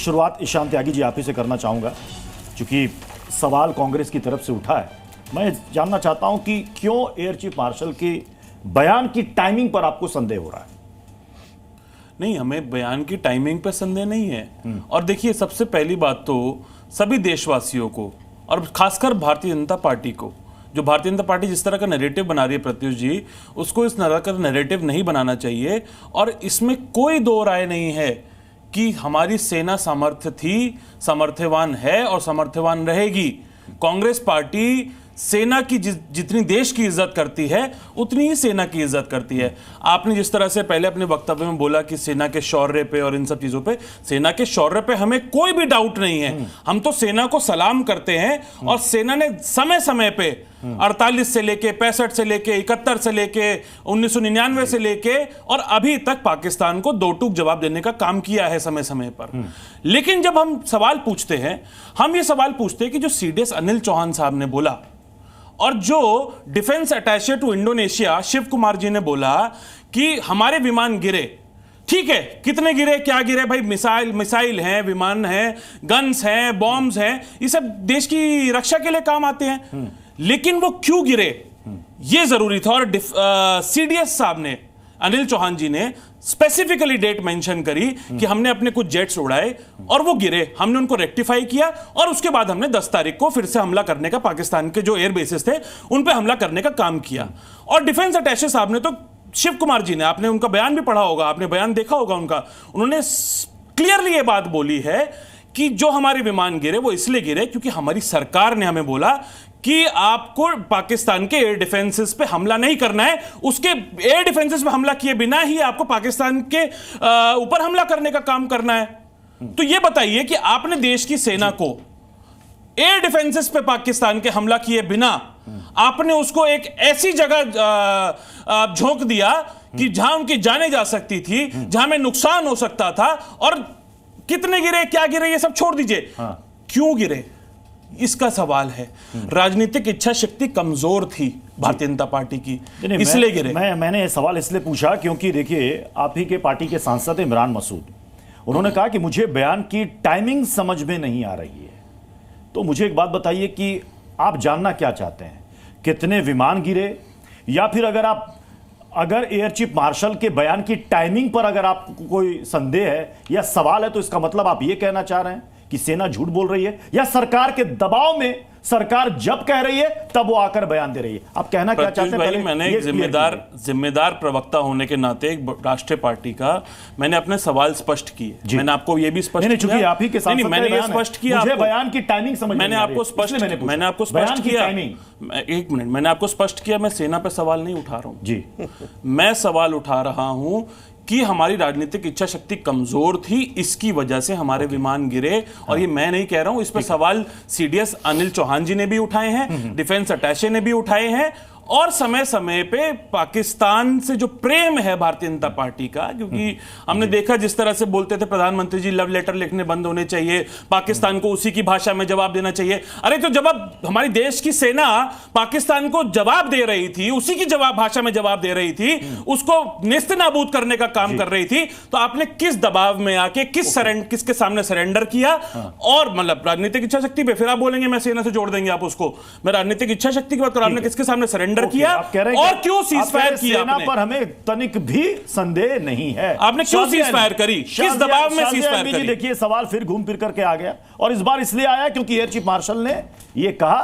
शुरुआत ईशान त्यागी जी आप ही से करना चाहूँगा, क्योंकि सवाल कांग्रेस की तरफ से उठा है। मैं जानना चाहता हूं कि क्यों एयर चीफ मार्शल के बयान की टाइमिंग पर आपको संदेह हो रहा है? नहीं, हमें बयान की टाइमिंग पर संदेह नहीं है। और देखिए, सबसे पहली बात तो सभी देशवासियों को और खासकर भारतीय जनता पार्टी को, जो भारतीय जनता पार्टी जिस तरह का नैरेटिव बना रही है प्रत्युष जी, उसको इस तरह का नैरेटिव नहीं बनाना चाहिए। और इसमें कोई दो राय नहीं है कि हमारी सेना सामर्थ्य थी, सामर्थ्यवान है और सामर्थ्यवान रहेगी। कांग्रेस पार्टी सेना की जितनी देश की इज्जत करती है उतनी ही सेना की इज्जत करती है। आपने जिस तरह से पहले अपने वक्तव्य में बोला कि सेना के शौर्य पे और इन सब चीजों पे, सेना के शौर्य पे हमें कोई भी डाउट नहीं है। हम तो सेना को सलाम करते हैं और सेना ने समय समय पे 48 से लेके 65 से लेके 71 से लेके 1999 से लेके और अभी तक पाकिस्तान को दो टूक जवाब देने का काम किया है समय समय पर। लेकिन जब हम सवाल पूछते हैं, हम ये सवाल पूछते हैं कि जो सीडीएस अनिल चौहान साहब ने बोला और जो defence attache to Indonesia Shiv Kumar ji ने बोला कि हमारे विमान गिरे, ठीक है, कितने गिरे, क्या गिरे भाई? मिसाइल हैं, विमान हैं, गन्स हैं, बॉम्ब्स हैं, ये सब देश की रक्षा के लिए काम आते हैं। लेकिन वो क्यों गिरे ये जरूरी था। और सीडीएस साहब ने, अनिल चौहान जी ने स्पेसिफिकली डेट मेंशन करी कि हमने अपने कुछ जेट्स उड़ाए और वो गिरे, हमने उनको रेक्टिफाई किया और उसके बाद हमने 10 तारीख को फिर से हमला करने का, पाकिस्तान के जो एयर बेसिस थे उन पे हमला करने का काम किया। और डिफेंस अटैचे साहब ने तो, शिव कुमार जी ने, आपने उनका बयान भी पढ़ा होगा, आपने बयान देखा होगा उनका, उन्होंने क्लियरली ये बात बोली है कि जो हमारे विमान गिरे वो इसलिए गिरे क्योंकि हमारी सरकार ने हमें बोला कि आपको पाकिस्तान के एयर डिफेंसेस पे हमला नहीं करना है, उसके एयर डिफेंसेस पे हमला किए बिना ही आपको पाकिस्तान के ऊपर हमला करने का काम करना है। तो ये बताइए कि आपने देश की सेना को एयर डिफेंसेस पे पाकिस्तान के हमला किए बिना आपने उसको एक ऐसी जगह झोंक दिया कि जहां उनकी जाने जा सकती थी, जहां में नुकसान हो सकता था। और कितने गिरे, क्या गिरे, ये सब छोड़ दीजिए, क्यों गिरे इसका सवाल है। राजनीतिक इच्छा शक्ति कमजोर थी भारतीय जनता पार्टी की, इसलिए गिरे। मैंने ये सवाल इसलिए पूछा क्योंकि देखिए, आप ही के पार्टी के सांसद इमरान मसूद, उन्होंने कहा कि मुझे बयान की टाइमिंग समझ में नहीं आ रही है। तो मुझे एक बात बताइए कि आप जानना क्या चाहते हैं, कितने विमान गिरे, या फिर अगर एयर चीफ मार्शल के बयान की टाइमिंग पर अगर आपको कोई संदेह है या सवाल है, तो इसका मतलब आप ये कहना चाह रहे हैं कि सेना झूठ बोल रही है, या सरकार के दबाव में सरकार जब कह रही है तब वो आकर बयान दे रही है? आप कहना क्या चाहते हैं? मैंने एक जिम्मेदार प्रवक्ता होने के नाते, एक राष्ट्रीय पार्टी का, मैंने अपने सवाल स्पष्ट किए। मैंने आपको ये भी स्पष्ट किया, आप ही के साथ मैंने ये स्पष्ट किया, मुझे बयान की टाइमिंग समझ, मैंने आपको स्पष्ट किया, एक मिनट, मैंने आपको स्पष्ट किया, मैं सेना पे सवाल नहीं उठा रहा हूं जी। मैं सवाल उठा रहा हूं कि हमारी राजनीतिक इच्छा शक्ति कमजोर थी, इसकी वजह से हमारे विमान गिरे। और ये मैं नहीं कह रहा हूं, इस पर सवाल सीडीएस अनिल चौहान जी ने भी उठाए हैं, डिफेंस अटैचे ने भी उठाए हैं। और समय समय पे पाकिस्तान से जो प्रेम है भारतीय जनता पार्टी का, क्योंकि हमने देखा जिस तरह से बोलते थे प्रधानमंत्री जी लव लेटर लिखने बंद होने चाहिए, पाकिस्तान को उसी की भाषा में जवाब देना चाहिए। अरे तो जब हमारी देश की सेना पाकिस्तान को जवाब दे रही थी, उसी की भाषा में जवाब दे रही थी, उसको नेस्तनाबूद करने का काम कर रही थी, तो आपने किस दबाव में आके किसके सामने सरेंडर किया? और मतलब राजनीतिक इच्छा शक्ति पे फिर आप बोलेंगे मैं सेना से जोड़ देंगे आप उसको, मैं राजनीतिक इच्छा शक्ति की बात कर रहा हूं, आपने किसके सामने सरेंडर किया और क्यों सीज फायर किया? सेना पर हमें तनिक भी संदेह नहीं है। आपने क्यों सीज फायर करी, किस दबाव में सीज फायर करी? देखिए, सवाल फिर घूम फिर करके आ गया, और इस बार इसलिए आया क्योंकि एयर चीफ मार्शल ने यह कहा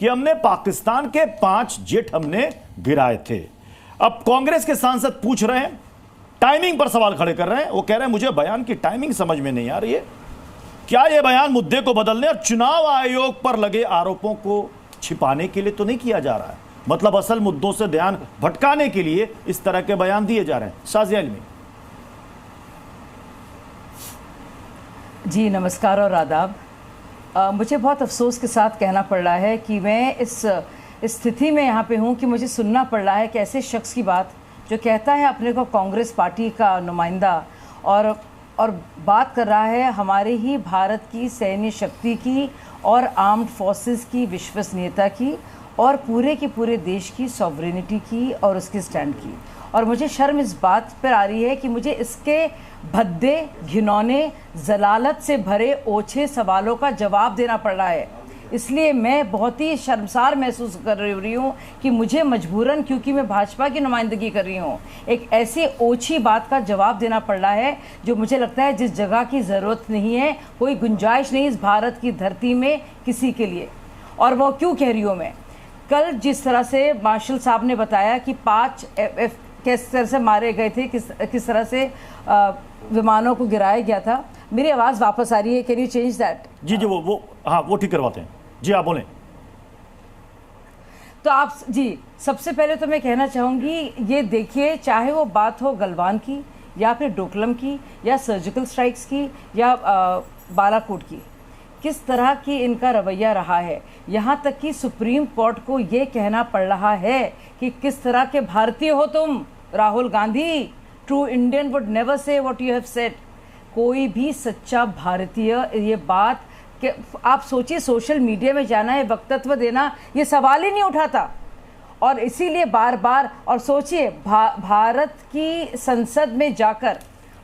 कि हमने पाकिस्तान के 5 जेट हमने गिराए थे। अब कांग्रेस के सांसद पूछ रहे हैं, टाइमिंग पर सवाल खड़े कर रहे हैं, वो कह रहे हैं मुझे बयान की टाइमिंग समझ में नहीं आ रही है। क्या यह बयान मुद्दे को बदलने और चुनाव आयोग पर लगे आरोपों को छिपाने के लिए तो नहीं किया जा रहा है? मतलब असल मुद्दों से ध्यान भटकाने के लिए इस तरह के बयान दिए जा रहे हैं। शाज़िया इल्मी जी, नमस्कार और आदाब। मुझे बहुत अफसोस के साथ कहना पड़ रहा है कि मैं इस स्थिति में यहाँ पे हूँ कि मुझे सुनना पड़ रहा है कि ऐसे शख्स की बात जो कहता है अपने को कांग्रेस पार्टी का नुमाइंदा और बात कर रहा है हमारे ही भारत की सैन्य शक्ति की और आर्म्ड फोर्सेस की विश्वसनीयता की और पूरे के पूरे देश की सॉवरेनिटी की और उसके स्टैंड की। और मुझे शर्म इस बात पर आ रही है कि मुझे इसके भद्दे, घिनौने, जलालत से भरे ओछे सवालों का जवाब देना पड़ रहा है। इसलिए मैं बहुत ही शर्मसार महसूस कर रही हूँ कि मुझे मजबूरन, क्योंकि मैं भाजपा की नुमाइंदगी कर रही हूँ, एक ऐसी ओछी बात का जवाब देना पड़ रहा है जो मुझे लगता है जिस जगह की ज़रूरत नहीं है, कोई गुंजाइश नहीं इस भारत की धरती में किसी के लिए। और वो क्यों कह रही हूँ मैं, कल जिस तरह से मार्शल साहब ने बताया कि 5 किस तरह से मारे गए थे, किस तरह से विमानों को गिराया गया था। मेरी आवाज़ वापस आ रही है, कैन यू चेंज दैट? जी जी, वो ठीक करवाते हैं जी, आप बोलें। तो आप जी, सबसे पहले तो मैं कहना चाहूँगी, ये देखिए, चाहे वो बात हो गलवान की या फिर डोकलम की या सर्जिकल स्ट्राइक्स की या बालाकोट की, किस तरह की इनका रवैया रहा है। यहाँ तक कि सुप्रीम कोर्ट को ये कहना पड़ रहा है कि किस तरह के भारतीय हो तुम Rahul Gandhi, true Indian would never say what you have said. कोई भी सच्चा भारतीय ये बात कि आप सोचिए, सोशल मीडिया में जाना है, वक्तव्य देना, ये सवाल ही नहीं उठाता। और इसीलिए बार बार, और सोचिए भारत की संसद में जाकर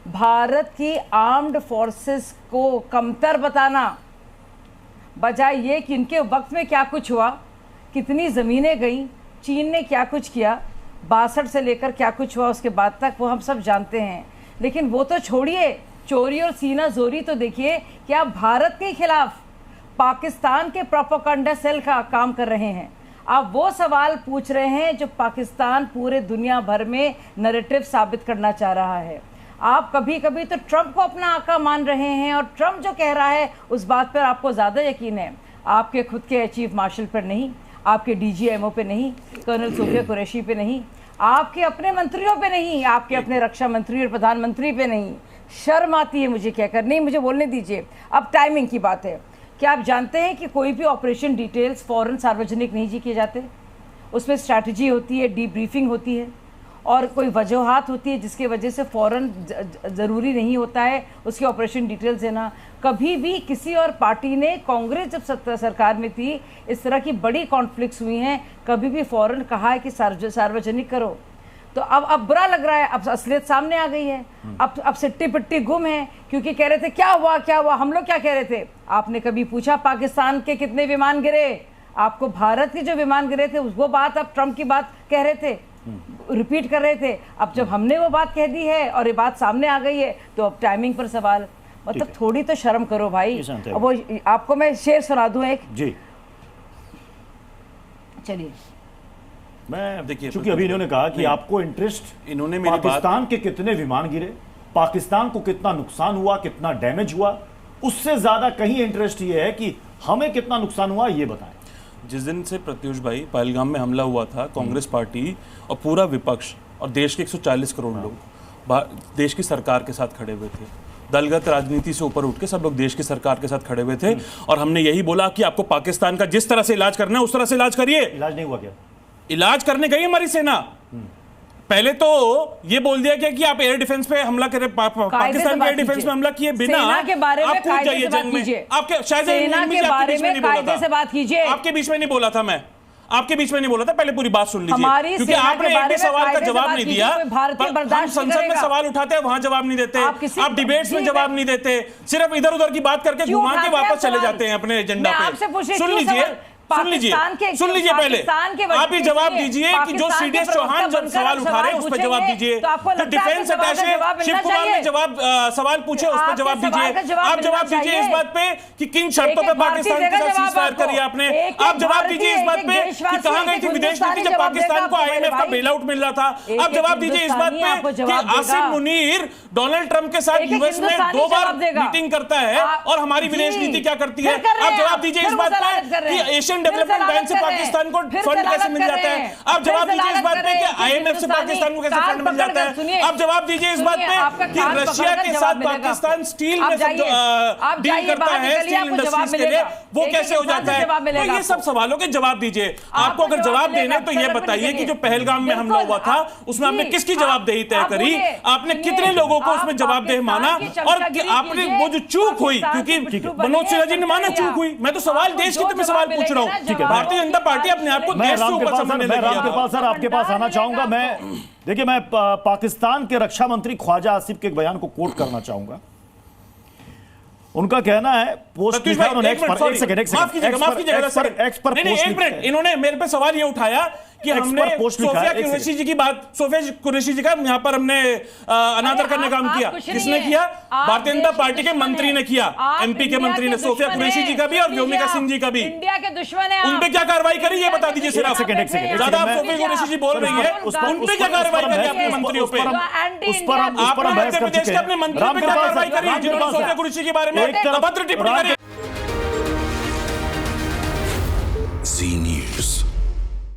भारत की आर्म्ड फोर्सेस को कमतर बताना, बजाय ये कि इनके वक्त में क्या कुछ हुआ, कितनी ज़मीनें गईं, चीन ने क्या कुछ किया, 62 से लेकर क्या कुछ हुआ उसके बाद तक, वो हम सब जानते हैं। लेकिन वो तो छोड़िए, चोरी और सीना जोरी तो देखिए कि आप भारत के खिलाफ पाकिस्तान के प्रोपेगेंडा सेल का काम कर रहे हैं। आप वो सवाल पूछ रहे हैं जो पाकिस्तान पूरे दुनिया भर में नैरेटिव साबित करना चाह रहा है। आप कभी कभी तो ट्रंप को अपना आका मान रहे हैं, और ट्रंप जो कह रहा है उस बात पर आपको ज़्यादा यकीन है, आपके खुद के चीफ मार्शल पर नहीं, आपके DGMO पे नहीं, कर्नल सोफिया कुरैशी पे नहीं, आपके अपने मंत्रियों पे नहीं, आपके अपने रक्षा मंत्री और प्रधानमंत्री पे नहीं। शर्म आती है मुझे कहकर। नहीं, मुझे बोलने दीजिए। अब टाइमिंग की बात है। क्या आप जानते हैं कि कोई भी ऑपरेशन डिटेल्स फ़ौरन सार्वजनिक नहीं किए जाते? उसमें स्ट्रैटेजी होती है, डीब्रीफिंग होती है, और कोई वजूहात होती है जिसके वजह से फ़ौरन ज़रूरी नहीं होता है उसके ऑपरेशन डिटेल्स देना। कभी भी किसी और पार्टी ने, कांग्रेस जब सरकार में थी, इस तरह की बड़ी कॉन्फ्लिक्ट्स हुई हैं, कभी भी फ़ौरन कहा है कि सार्वजनिक करो। तो अब बुरा लग रहा है, अब असलियत सामने आ गई है। अब सिट्टी पिट्टी गुम है, क्योंकि कह रहे थे क्या हुआ, हम लोग क्या कह रहे थे? आपने कभी पूछा पाकिस्तान के कितने विमान गिरे? आपको भारत के जो विमान गिरे थे वो बात आप ट्रंप की बात कह रहे थे, रिपीट कर रहे थे। अब जब हमने वो बात कह दी है और ये बात सामने आ गई है, तो अब टाइमिंग पर सवाल। मतलब थोड़ी तो शर्म करो भाई। अब वो आपको मैं शेर सुना दूं एक जी, चलिए। मैं देखिए, क्योंकि अभी इन्होंने कहा कि आपको इंटरेस्ट, इन्होंने पाकिस्तान के कितने विमान गिरे, पाकिस्तान को कितना नुकसान हुआ, कितना डैमेज हुआ, उससे ज्यादा कहीं इंटरेस्ट ये है कि हमें कितना नुकसान हुआ ये बताएं। जिस दिन से प्रत्युष भाई पहलगाम में हमला हुआ था, कांग्रेस पार्टी और पूरा विपक्ष और देश के 140 करोड़ लोग देश की सरकार के साथ खड़े हुए थे। दलगत राजनीति से ऊपर उठ के सब लोग देश की सरकार के साथ खड़े हुए थे, और हमने यही बोला कि आपको पाकिस्तान का जिस तरह से इलाज करना है उस तरह से इलाज करिए। इलाज नहीं हुआ क्या? इलाज करने गई हमारी सेना। पहले तो ये बोल दिया गया कि आप एयर डिफेंस पे हमला करें, पाकिस्तान के एयर डिफेंस पे हमला किए बिना के बारे में आप कूद जाइए जंग में। आपके शायद सेना के बारे में कायदे से बात कीजिए। आपके बीच में नहीं बोला था मैं, आपके बीच में नहीं बोला था। पहले पूरी बात सुन लीजिए, क्योंकि आपने एक भी सवाल का जवाब नहीं दिया। हम संसद में सवाल उठाते हैं, वहां जवाब नहीं देते। आप डिबेट्स में जवाब नहीं देते, सिर्फ इधर उधर की बात करके घुमा के वापस चले जाते हैं अपने एजेंडा पे। सुन लीजिए पहले आप ये जवाब दीजिए कि जो CDS चौहान जब सवाल उठा रहे हैं उस पर जवाब दीजिए। जो डिफेंस अटैचे शिव कुमार ने सवाल पूछे उस पर जवाब दीजिए। आप जवाब दीजिए इस बात पे कि किन शर्तों पे पाकिस्तान के साथ सीज़फायर करी आपने। आप जवाब दीजिए इस बात पे कि कहां गई थी विदेश नीति जब पाकिस्तान को IMF का बेल आउट मिल रहा था। आप जवाब दीजिए इस बात पे कि आसिम मुनीर डोनाल्ड ट्रंप के साथ US में 2 बार मीटिंग करता है और हमारी विदेश नीति क्या करती है। आप जवाब दीजिए इस बात पे कि एशियन डेवलपमेंट बैंक से पाकिस्तान को फंड कैसे मिल जाता है। आप जवाब दीजिए इस बात पे कि IMF से पाकिस्तान को कैसे फंड मिल जाता है। आप जवाब दीजिए इस बात पे कि रशिया के साथ पाकिस्तान स्टील में डील करता है, स्टील इंडस्ट्रीज के लिए, वो कैसे हो जाता है। तो ये सब सवालों के जवाब दीजिए। आपको अगर जवाब देने तो ये बताइए कि जो पहलगाम में हमला हुआ था उसमें आपने किसकी जवाबदेही तय करी, आपने कितने लोगों को उसमें जवाबदेह माना, और आपने वो जो चूक हुई, क्योंकि मनोज सिन्हा जी ने माना चूक हुई। मैं तो सवाल देश की तो मैं सवाल पूछ रहा हूं। ठीक है, भारतीय जनता पार्टी अपने आप को मैं देश से ऊपर समझने लगी है। रामकृपाल सर आपके पास आना चाहूंगा। मैं देखिए, मैं पाकिस्तान के रक्षा मंत्री ख्वाजा आसिफ के एक बयान को कोट करना चाहूंगा। उनका कहना है, पोस्ट लिखा है उन्होंने, इन्होंने मेरे पे सवाल ये उठाया कि हमने सोफिया कुरैशी जी की बात, सोफिया कुरैशी जी का यहाँ पर हमने अनादर करने का काम किया। किसने किया? भारतीय जनता पार्टी के मंत्री ने किया, एमपी के मंत्री ने, सोफिया कुरैशी जी का भी और व्योमिका सिंह जी का भी। इंडिया के दुश्मन है। उन पे क्या कार्रवाई करी ये बता दीजिए। सिर्फ ज्यादा आप सोफिया कुरैशी जी बोल रही है, उन पे क्या कार्रवाई करी अपने मंत्रियों पे? आपने मध्य प्रदेश के अपने मंत्री पे क्या कार्रवाई करी जिन्होंने सोफिया कुरैशी के बारे में अभद्र टिप्पणी करी?